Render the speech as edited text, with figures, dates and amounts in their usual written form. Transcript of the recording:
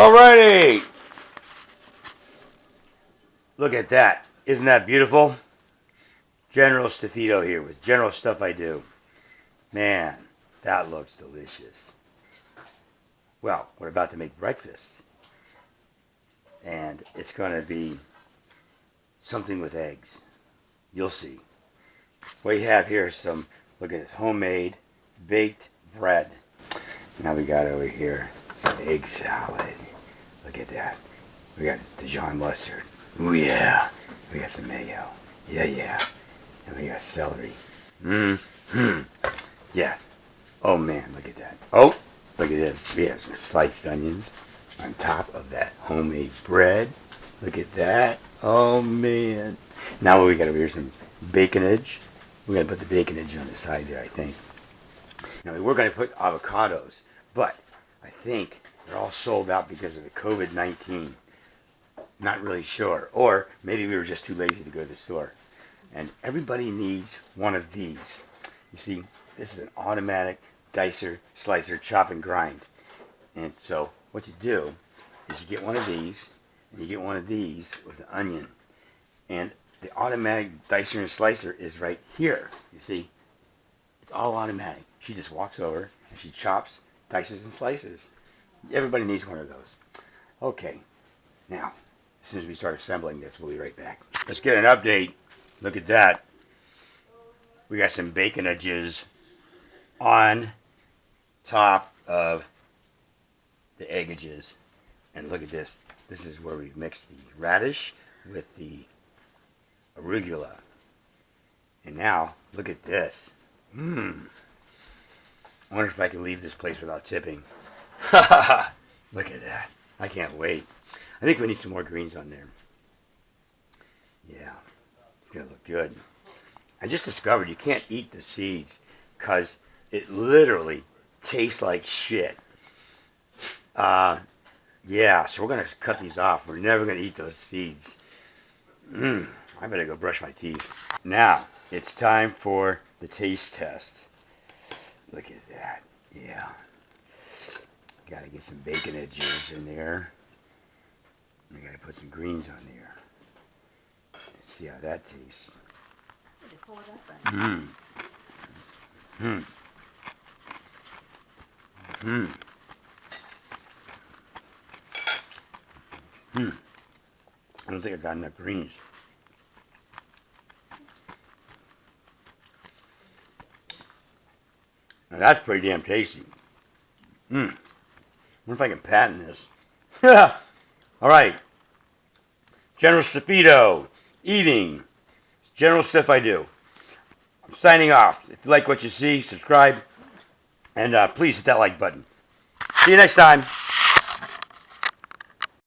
Alrighty. Look at that. Isn't that beautiful? General STUFIDO here with General Stuff I Do. Man, that looks delicious. Well, we're about to make breakfast. And it's going to be something with eggs. You'll see. What you have here is some, look at this, homemade baked bread. Now we got over here some egg salad. Look at that. We got Dijon mustard. Ooh yeah. We got some mayo. Yeah. And we got celery. Yeah. Oh man, look at that. Oh, look at this. We have some sliced onions on top of that homemade bread. Look at that. Oh man. Now what we got over here, some baconage. We're going to put the baconage on the side there, I think. Now we're going to put avocados, but I think they're all sold out because of the COVID-19. Not really sure. Or maybe we were just too lazy to go to the store. And everybody needs one of these. You see, this is an automatic dicer, slicer, chop and grind. And so what you do is you get one of these, and you get one of these with an onion. And the automatic dicer and slicer is right here. You see, it's all automatic. She just walks over and she chops, dices, and slices. Everybody needs one of those. Okay, now, as soon as we start assembling this, we'll be right back. Let's get an update. Look at that. We got some baconages on top of the eggages. And look at this. This is where we've mixed the radish with the arugula. And now, look at this. I wonder if I can leave this place without tipping. Look at that. I can't wait. I think we need some more greens on there. Yeah, it's going to look good. I just discovered you can't eat the seeds because it literally tastes like shit. Yeah, so we're going to cut these off. We're never going to eat those seeds. I better go brush my teeth. Now, it's time for the taste test. Look at that. Yeah. Got to get some baconages in there. We got to put some greens on there. Let's see how that tastes. I don't think I got enough greens. Now that's pretty damn tasty. Wonder if I can patent this. Alright. General STUFIDO. Eating. General Stuff I Do. I'm signing off. If you like what you see, subscribe. And please hit that like button. See you next time.